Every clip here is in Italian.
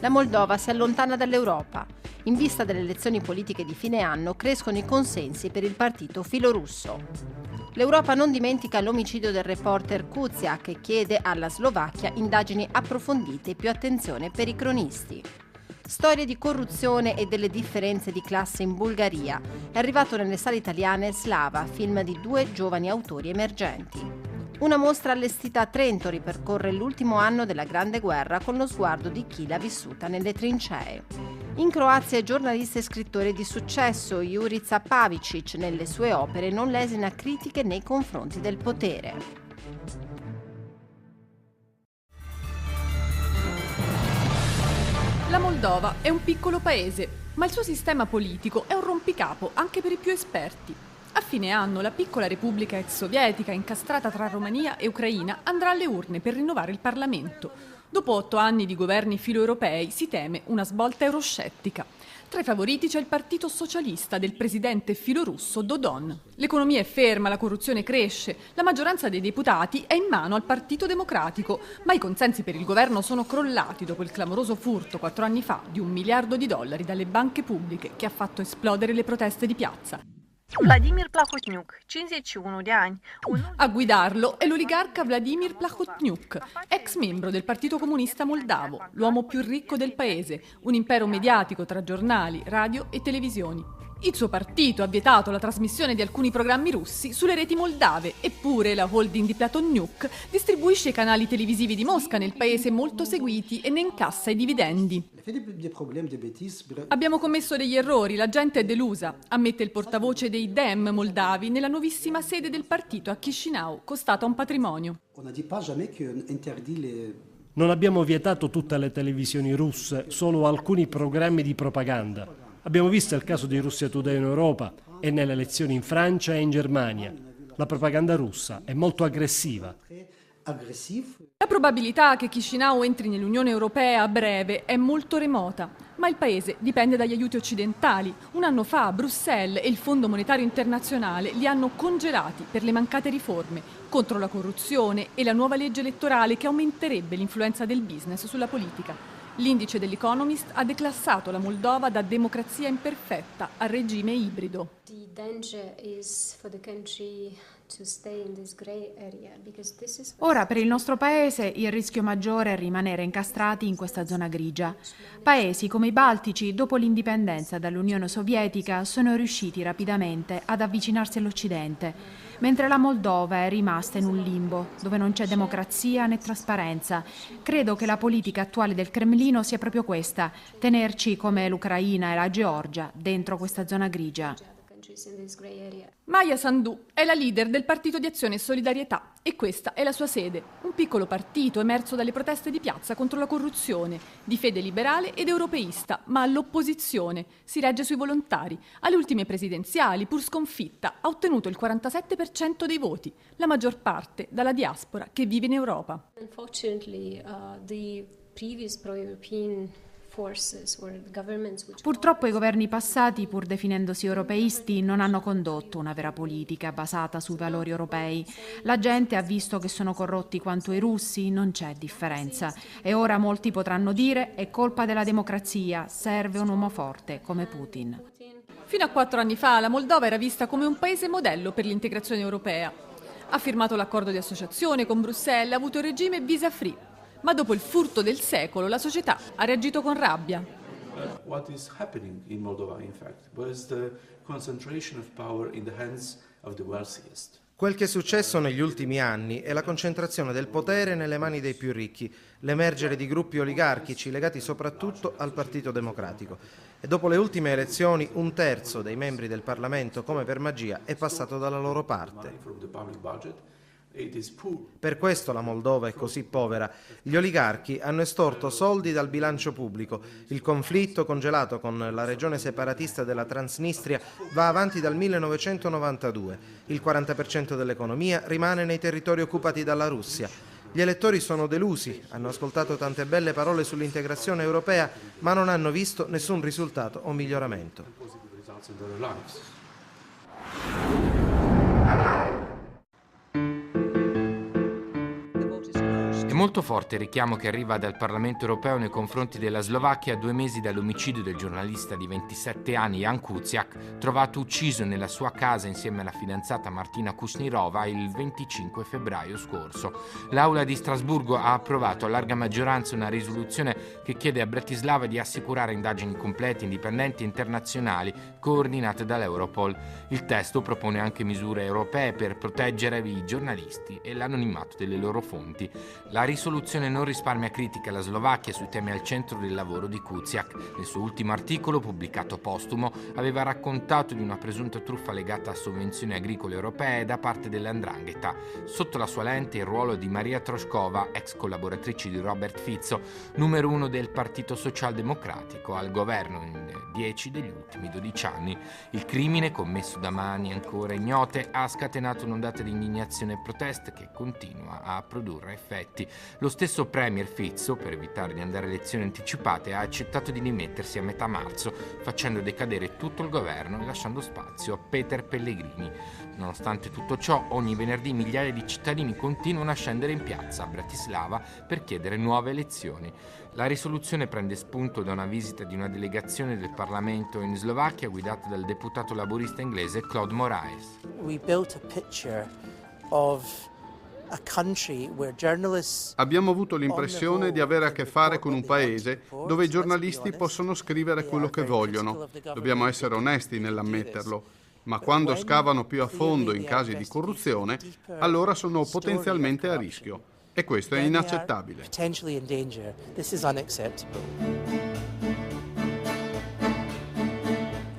La Moldova si allontana dall'Europa. In vista delle elezioni politiche di fine anno crescono i consensi per il partito filorusso. L'Europa non dimentica l'omicidio del reporter Kuciak e chiede alla Slovacchia indagini approfondite e più attenzione per i cronisti. Storie di corruzione e delle differenze di classe in Bulgaria. È arrivato nelle sale italiane Slava, film di 2 giovani autori emergenti. Una mostra allestita a Trento ripercorre l'ultimo anno della Grande Guerra con lo sguardo di chi l'ha vissuta nelle trincee. In Croazia è giornalista e scrittore di successo. Jurica Pavičić nelle sue opere non lesina critiche nei confronti del potere. La Moldova è un piccolo paese, ma il suo sistema politico è un rompicapo anche per i più esperti. A fine anno la piccola repubblica ex sovietica incastrata tra Romania e Ucraina andrà alle urne per rinnovare il Parlamento. Dopo 8 anni di governi filoeuropei si teme una svolta euroscettica. Tra i favoriti c'è il Partito Socialista del presidente filorusso Dodon. L'economia è ferma, la corruzione cresce, la maggioranza dei deputati è in mano al Partito Democratico, ma i consensi per il governo sono crollati dopo il clamoroso furto 4 anni fa di $1 miliardo dalle banche pubbliche che ha fatto esplodere le proteste di piazza. Vladimir Plahotniuc, 51 di anni. A guidarlo è l'oligarca Vladimir Plahotniuc, ex membro del Partito Comunista Moldavo, l'uomo più ricco del paese, un impero mediatico tra giornali, radio e televisioni. Il suo partito ha vietato la trasmissione di alcuni programmi russi sulle reti moldave, eppure la holding di Plahotniuc distribuisce i canali televisivi di Mosca nel paese molto seguiti e ne incassa i dividendi. Abbiamo commesso degli errori, la gente è delusa, ammette il portavoce dei Dem moldavi nella nuovissima sede del partito a Chișinău, costata un patrimonio. Non abbiamo vietato tutte le televisioni russe, solo alcuni programmi di propaganda. Abbiamo visto il caso di Russia Today in Europa e nelle elezioni in Francia e in Germania. La propaganda russa è molto aggressiva. La probabilità che Chișinău entri nell'Unione Europea a breve è molto remota, ma il paese dipende dagli aiuti occidentali. Un anno fa Bruxelles e il Fondo Monetario Internazionale li hanno congelati per le mancate riforme, contro la corruzione e la nuova legge elettorale che aumenterebbe l'influenza del business sulla politica. L'indice dell'Economist ha declassato la Moldova da democrazia imperfetta a regime ibrido. Ora per il nostro paese il rischio maggiore è rimanere incastrati in questa zona grigia. Paesi come i Baltici, dopo l'indipendenza dall'Unione Sovietica, sono riusciti rapidamente ad avvicinarsi all'Occidente, mentre la Moldova è rimasta in un limbo, dove non c'è democrazia né trasparenza. Credo che la politica attuale del Cremlino sia proprio questa, tenerci come l'Ucraina e la Georgia dentro questa zona grigia. Maia Sandu è la leader del Partito di Azione e Solidarietà e questa è la sua sede, un piccolo partito emerso dalle proteste di piazza contro la corruzione, di fede liberale ed europeista, ma all'opposizione, si regge sui volontari. Alle ultime presidenziali, pur sconfitta, ha ottenuto il 47% dei voti, la maggior parte dalla diaspora che vive in Europa. Purtroppo i governi passati, pur definendosi europeisti, non hanno condotto una vera politica basata sui valori europei. La gente ha visto che sono corrotti quanto i russi, non c'è differenza. E ora molti potranno dire è colpa della democrazia, serve un uomo forte come Putin. Fino a 4 anni fa la Moldova era vista come un paese modello per l'integrazione europea. Ha firmato l'accordo di associazione con Bruxelles, ha avuto il regime visa-free. Ma dopo il furto del secolo la società ha reagito con rabbia. What is happening in Moldova, in fact, was the concentration of power in the hands of the wealthiest. Quel che è successo negli ultimi anni è la concentrazione del potere nelle mani dei più ricchi, l'emergere di gruppi oligarchici legati soprattutto al Partito Democratico. E dopo le ultime elezioni 1/3 dei membri del Parlamento, come per magia, è passato dalla loro parte. Per questo la Moldova è così povera. Gli oligarchi hanno estorto soldi dal bilancio pubblico. Il conflitto congelato con la regione separatista della Transnistria va avanti dal 1992. Il 40% dell'economia rimane nei territori occupati dalla Russia. Gli elettori sono delusi, hanno ascoltato tante belle parole sull'integrazione europea, ma non hanno visto nessun risultato o miglioramento. molto forte il richiamo che arriva dal Parlamento europeo nei confronti della Slovacchia a 2 mesi dall'omicidio del giornalista di 27 anni Jan Kuciak, trovato ucciso nella sua casa insieme alla fidanzata Martina Kusnirova il 25 febbraio scorso. L'Aula di Strasburgo ha approvato a larga maggioranza una risoluzione che chiede a Bratislava di assicurare indagini complete, indipendenti e internazionali coordinate dall'Europol. Il testo propone anche misure europee per proteggere i giornalisti e l'anonimato delle loro fonti. La risoluzione non risparmia critiche alla Slovacchia sui temi al centro del lavoro di Kuciak. Nel suo ultimo articolo, pubblicato postumo, aveva raccontato di una presunta truffa legata a sovvenzioni agricole europee da parte dell''ndrangheta. Sotto la sua lente il ruolo di Maria Troskova, ex collaboratrice di Robert Fico, numero 1 del Partito Socialdemocratico, al governo in 10 degli ultimi 12 anni. Il crimine, commesso da mani ancora ignote, ha scatenato un'ondata di indignazione e proteste che continua a produrre effetti. Lo stesso premier Fico, per evitare di andare a elezioni anticipate, ha accettato di dimettersi a metà marzo, facendo decadere tutto il governo e lasciando spazio a Peter Pellegrini. Nonostante tutto ciò, ogni venerdì migliaia di cittadini continuano a scendere in piazza a Bratislava per chiedere nuove elezioni. La risoluzione prende spunto da una visita di una delegazione del Parlamento in Slovacchia guidata dal deputato laburista inglese Claude Moraes. We built a picture of Abbiamo avuto l'impressione di avere a che fare con un paese dove i giornalisti possono scrivere quello che vogliono. Dobbiamo essere onesti nell'ammetterlo. Ma quando scavano più a fondo in casi di corruzione, allora sono potenzialmente a rischio. E questo è inaccettabile.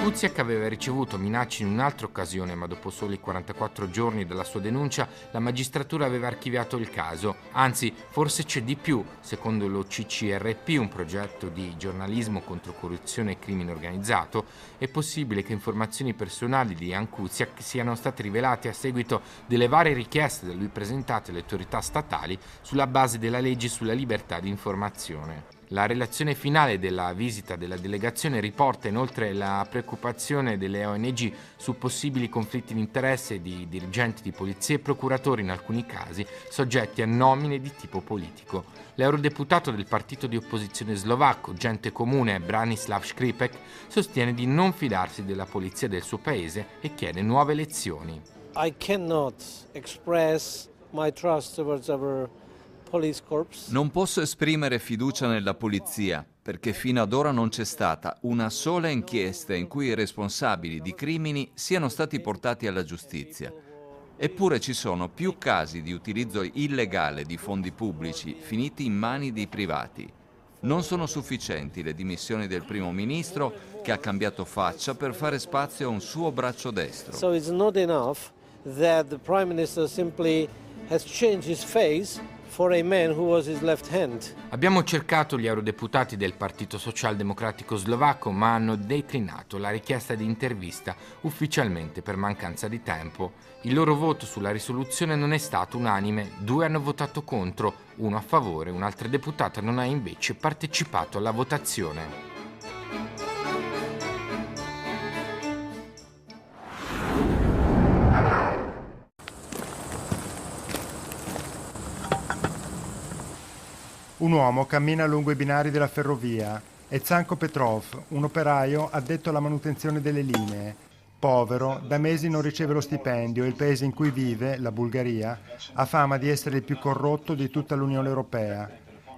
Kuciak aveva ricevuto minacce in un'altra occasione, ma dopo soli 44 giorni dalla sua denuncia la magistratura aveva archiviato il caso. Anzi, forse c'è di più. Secondo lo CCRP, un progetto di giornalismo contro corruzione e crimine organizzato, è possibile che informazioni personali di Jan Kuciak siano state rivelate a seguito delle varie richieste da lui presentate alle autorità statali sulla base della legge sulla libertà di informazione. La relazione finale della visita della delegazione riporta inoltre la preoccupazione delle ONG su possibili conflitti di interesse di dirigenti di polizia e procuratori in alcuni casi soggetti a nomine di tipo politico. L'eurodeputato del partito di opposizione slovacco Gente Comune Branislav Škripek sostiene di non fidarsi della polizia del suo paese e chiede nuove elezioni. I cannot express my trust towards our Non posso esprimere fiducia nella polizia perché fino ad ora non c'è stata una sola inchiesta in cui i responsabili di crimini siano stati portati alla giustizia. Eppure ci sono più casi di utilizzo illegale di fondi pubblici finiti in mani di privati. Non sono sufficienti le dimissioni del primo ministro che ha cambiato faccia per fare spazio a un suo braccio destro. So it's not enough that the prime minister simply has changed his face for a man who was his left hand. Abbiamo cercato gli eurodeputati del Partito Socialdemocratico Slovacco, ma hanno declinato la richiesta di intervista ufficialmente per mancanza di tempo. Il loro voto sulla risoluzione non è stato unanime, 2 hanno votato contro, 1 a favore, un'altra deputata non ha invece partecipato alla votazione. Un uomo cammina lungo i binari della ferrovia. È Zanko Petrov, un operaio addetto alla manutenzione delle linee. Povero, da mesi non riceve lo stipendio e il paese in cui vive, la Bulgaria, ha fama di essere il più corrotto di tutta l'Unione Europea.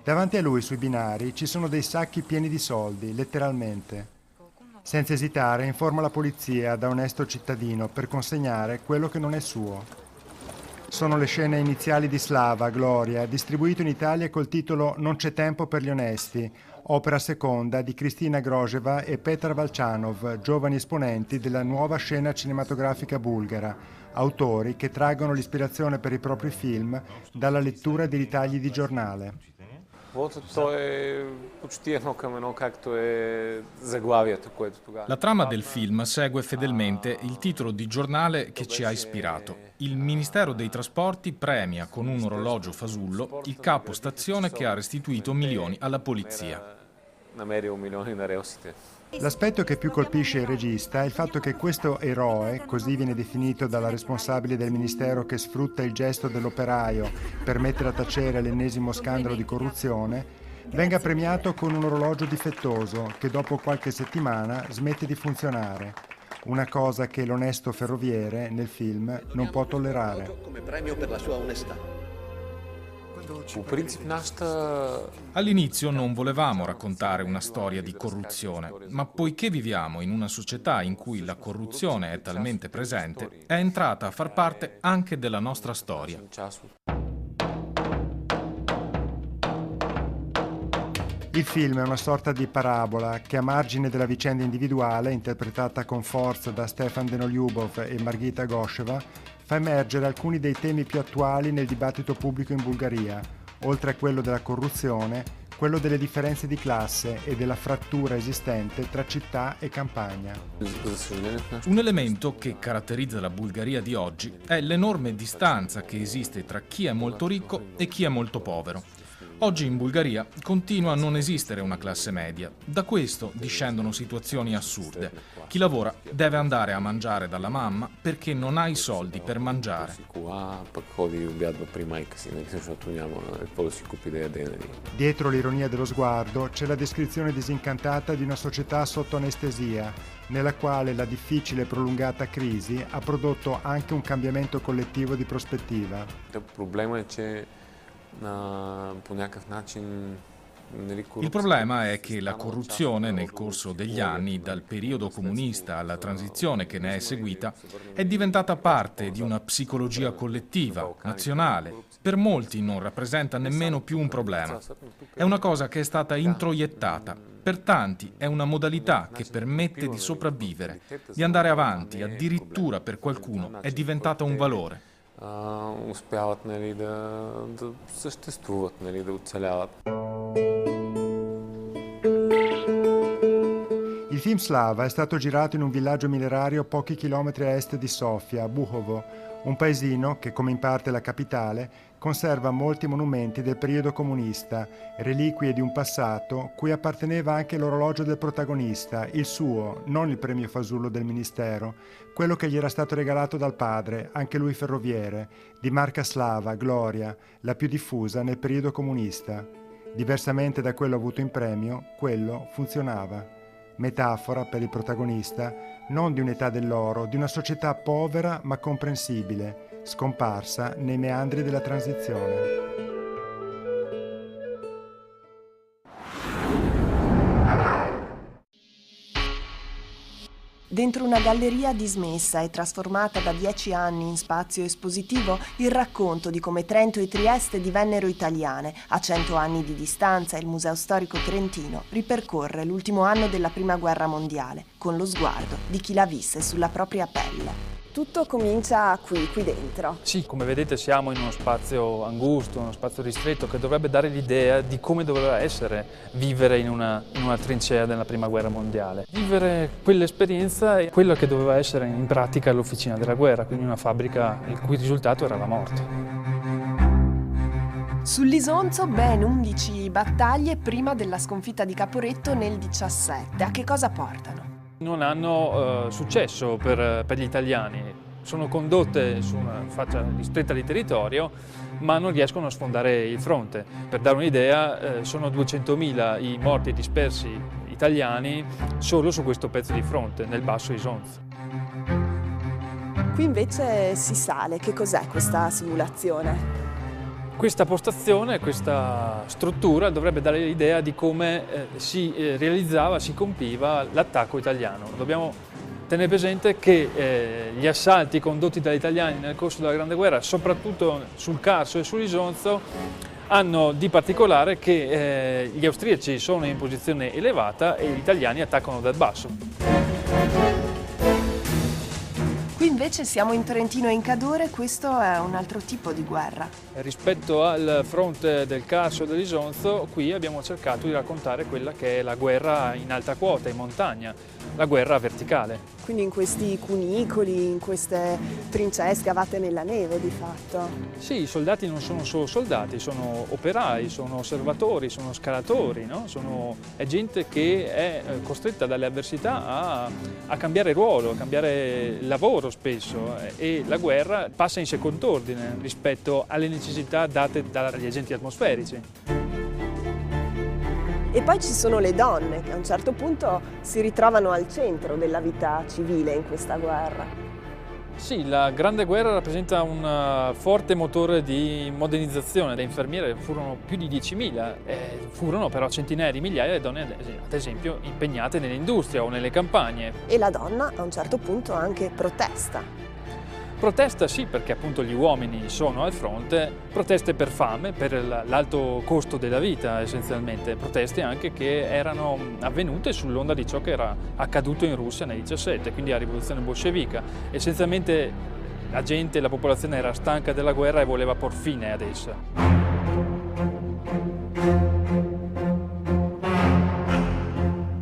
Davanti a lui, sui binari, ci sono dei sacchi pieni di soldi, letteralmente. Senza esitare, informa la polizia da onesto cittadino per consegnare quello che non è suo. Sono le scene iniziali di Slava, Gloria, distribuito in Italia col titolo Non c'è tempo per gli onesti, opera seconda di Kristina Grozeva e Petar Valchanov, giovani esponenti della nuova scena cinematografica bulgara, autori che traggono l'ispirazione per i propri film dalla lettura di ritagli di giornale. La trama del film segue fedelmente il titolo di giornale che ci ha ispirato. Il Ministero dei Trasporti premia con un orologio fasullo il capo stazione che ha restituito milioni alla polizia. L'aspetto che più colpisce il regista è il fatto che questo eroe, così viene definito dalla responsabile del ministero che sfrutta il gesto dell'operaio per mettere a tacere l'ennesimo scandalo di corruzione, venga premiato con un orologio difettoso che dopo qualche settimana smette di funzionare, una cosa che l'onesto ferroviere nel film non può tollerare. Come premio per la sua onestà. All'inizio non volevamo raccontare una storia di corruzione, ma poiché viviamo in una società in cui la corruzione è talmente presente, è entrata a far parte anche della nostra storia. Il film è una sorta di parabola che a margine della vicenda individuale, interpretata con forza da Stefan Denoliubov e Margita Gosheva, fa emergere alcuni dei temi più attuali nel dibattito pubblico in Bulgaria, oltre a quello della corruzione, quello delle differenze di classe e della frattura esistente tra città e campagna. Un elemento che caratterizza la Bulgaria di oggi è l'enorme distanza che esiste tra chi è molto ricco e chi è molto povero. Oggi in Bulgaria continua a non esistere una classe media. Da questo discendono situazioni assurde. Chi lavora deve andare a mangiare dalla mamma perché non ha i soldi per mangiare. Dietro l'ironia dello sguardo c'è la descrizione disincantata di una società sotto anestesia, nella quale la difficile e prolungata crisi ha prodotto anche un cambiamento collettivo di prospettiva. Il problema è che la corruzione nel corso degli anni, dal periodo comunista alla transizione che ne è seguita, è diventata parte di una psicologia collettiva, nazionale. Per molti non rappresenta nemmeno più un problema. È una cosa che è stata introiettata. Per tanti è una modalità che permette di sopravvivere, di andare avanti, addirittura per qualcuno è diventata un valore. Успяват да съществуват, да оцеляват. Il film Slava è stato girato in un villaggio minerario pochi chilometri a est di Sofia, Buhovo, un paesino che, come in parte la capitale, conserva molti monumenti del periodo comunista, reliquie di un passato cui apparteneva anche l'orologio del protagonista, il suo, non il premio fasullo del ministero, quello che gli era stato regalato dal padre, anche lui ferroviere, di marca Slava, Gloria, la più diffusa nel periodo comunista. Diversamente da quello avuto in premio, quello funzionava. Metafora per il protagonista non di un'età dell'oro, di una società povera ma comprensibile, scomparsa nei meandri della transizione. Dentro una galleria dismessa e trasformata da 10 anni in spazio espositivo, il racconto di come Trento e Trieste divennero italiane. A 100 anni di distanza, il Museo Storico Trentino ripercorre l'ultimo anno della Prima Guerra Mondiale, con lo sguardo di chi la visse sulla propria pelle. Tutto comincia qui dentro. Sì, come vedete siamo in uno spazio angusto, uno spazio ristretto che dovrebbe dare l'idea di come doveva essere vivere in una trincea della Prima Guerra Mondiale. Vivere quell'esperienza è quella che doveva essere in pratica l'officina della guerra, quindi una fabbrica il cui risultato era la morte. Sull'Isonzo ben 11 battaglie prima della sconfitta di Caporetto nel 17. A che cosa portano? Non hanno successo per gli italiani, sono condotte su una faccia ristretta di territorio ma non riescono a sfondare il fronte. Per dare un'idea sono 200.000 i morti e dispersi italiani solo su questo pezzo di fronte, nel basso Isonzo. Qui invece si sale, che cos'è questa simulazione? Questa postazione, questa struttura dovrebbe dare l'idea di come si realizzava, si compiva l'attacco italiano. Dobbiamo tenere presente che gli assalti condotti dagli italiani nel corso della Grande Guerra, soprattutto sul Carso e sull'Isonzo, hanno di particolare che gli austriaci sono in posizione elevata e gli italiani attaccano dal basso. Qui invece siamo in Trentino e in Cadore, questo è un altro tipo di guerra. Rispetto al fronte del Carso e dell'Isonzo, qui abbiamo cercato di raccontare quella che è la guerra in alta quota, in montagna, la guerra verticale. Quindi in questi cunicoli, in queste trincee scavate nella neve di fatto. Sì, i soldati non sono solo soldati, sono operai, sono osservatori, sono scalatori, no? È gente che è costretta dalle avversità a cambiare ruolo, a cambiare lavoro spesso, e la guerra passa in secondo ordine rispetto alle necessità date dagli agenti atmosferici. E poi ci sono le donne che a un certo punto si ritrovano al centro della vita civile in questa guerra. Sì, la Grande Guerra rappresenta un forte motore di modernizzazione. Le infermiere furono più di 10.000, furono però centinaia di migliaia di donne, ad esempio, impegnate nell'industria o nelle campagne. E la donna a un certo punto anche protesta. Protesta sì, perché appunto gli uomini sono al fronte, proteste per fame, per l'alto costo della vita essenzialmente, proteste anche che erano avvenute sull'onda di ciò che era accaduto in Russia nel 17, quindi la rivoluzione bolscevica. Essenzialmente la popolazione era stanca della guerra e voleva por fine ad essa.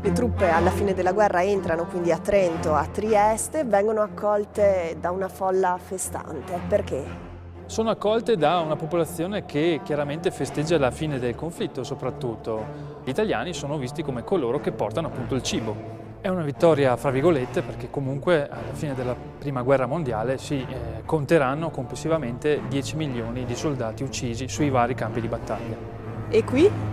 Le truppe alla fine della guerra entrano quindi a Trento, a Trieste, vengono accolte da una folla festante. Perché? Sono accolte da una popolazione che chiaramente festeggia la fine del conflitto soprattutto. Gli italiani sono visti come coloro che portano appunto il cibo. È una vittoria fra virgolette perché comunque alla fine della Prima Guerra Mondiale si conteranno complessivamente 10 milioni di soldati uccisi sui vari campi di battaglia. E qui?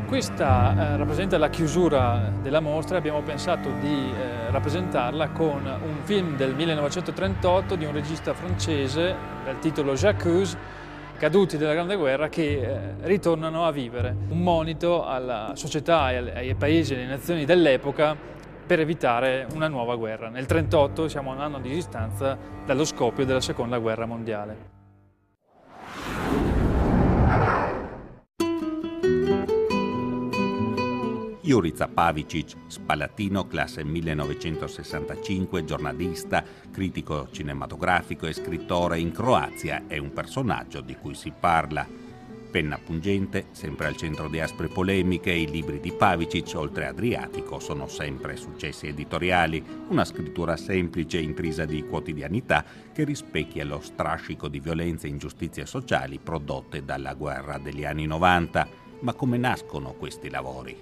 Questa rappresenta la chiusura della mostra. Abbiamo pensato di rappresentarla con un film del 1938 di un regista francese dal titolo J'accuse, caduti della Grande Guerra che ritornano a vivere. Un monito alla società e ai paesi e alle nazioni dell'epoca per evitare una nuova guerra. Nel 1938 siamo a un anno di distanza dallo scoppio della Seconda Guerra Mondiale. Jurica Pavičić, spallatino, classe 1965, giornalista, critico cinematografico e scrittore in Croazia, è un personaggio di cui si parla. Penna pungente, sempre al centro di aspre polemiche, i libri di Pavičić, oltre Adriatico, sono sempre successi editoriali, una scrittura semplice, intrisa di quotidianità, che rispecchia lo strascico di violenze e ingiustizie sociali prodotte dalla guerra degli anni 90. Ma come nascono questi lavori?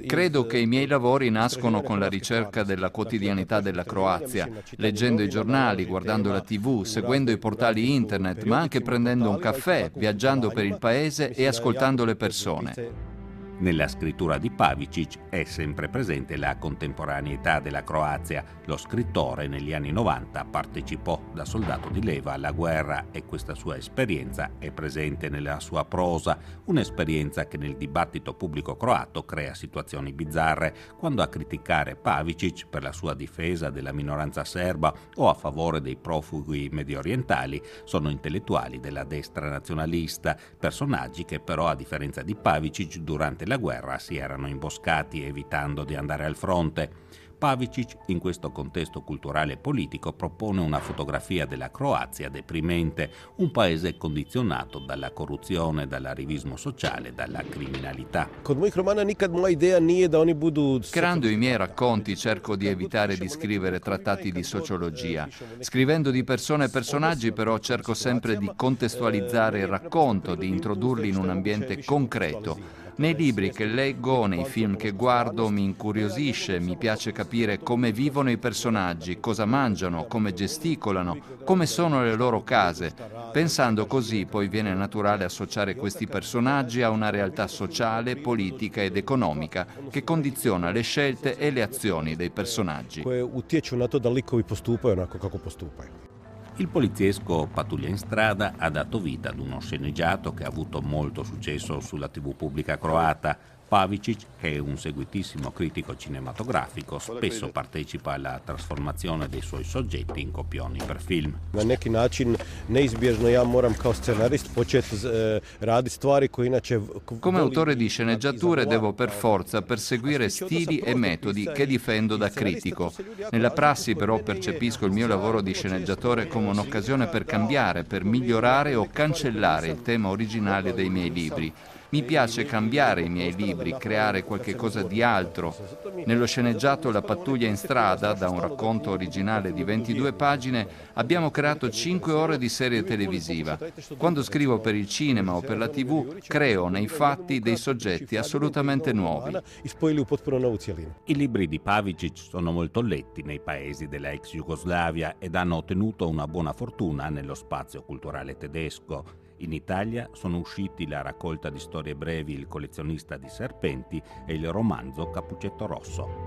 Credo che i miei lavori nascono con la ricerca della quotidianità della Croazia, leggendo i giornali, guardando la TV, seguendo i portali internet, ma anche prendendo un caffè, viaggiando per il paese e ascoltando le persone. Nella scrittura di Pavičić è sempre presente la contemporaneità della Croazia. Lo scrittore negli anni 90 partecipò da soldato di leva alla guerra e questa sua esperienza è presente nella sua prosa, un'esperienza che nel dibattito pubblico croato crea situazioni bizzarre, quando a criticare Pavičić per la sua difesa della minoranza serba o a favore dei profughi mediorientali sono intellettuali della destra nazionalista, personaggi che però a differenza di Pavičić durante la guerra si erano imboscati evitando di andare al fronte. Pavičić, in questo contesto culturale e politico, propone una fotografia della Croazia deprimente, un paese condizionato dalla corruzione, dall'arrivismo sociale, dalla criminalità. Creando i miei racconti cerco di evitare di scrivere trattati di sociologia. Scrivendo di persone e personaggi però cerco sempre di contestualizzare il racconto, di introdurli in un ambiente concreto. Nei libri che leggo o nei film che guardo mi incuriosisce, mi piace capire come vivono i personaggi, cosa mangiano, come gesticolano, come sono le loro case. Pensando così poi viene naturale associare questi personaggi a una realtà sociale, politica ed economica che condiziona le scelte e le azioni dei personaggi. Il poliziesco Pattuglia in strada ha dato vita ad uno sceneggiato che ha avuto molto successo sulla TV pubblica croata. Pavičić, che è un seguitissimo critico cinematografico, spesso partecipa alla trasformazione dei suoi soggetti in copioni per film. Na neki način neizbježno ja moram kao scenarist početi raditi stvari koje inače... Come autore di sceneggiature devo per forza perseguire stili e metodi che difendo da critico. Nella prassi però percepisco il mio lavoro di sceneggiatore come un'occasione per cambiare, per migliorare o cancellare il tema originale dei miei libri. Mi piace cambiare i miei libri, creare qualche cosa di altro. Nello sceneggiato La pattuglia in strada, da un racconto originale di 22 pagine, abbiamo creato 5 ore di serie televisiva. Quando scrivo per il cinema o per la TV, creo nei fatti dei soggetti assolutamente nuovi. I libri di Pavičić sono molto letti nei paesi della ex Jugoslavia ed hanno ottenuto una buona fortuna nello spazio culturale tedesco. In Italia sono usciti la raccolta di storie brevi Il collezionista di serpenti e il romanzo Cappuccetto Rosso.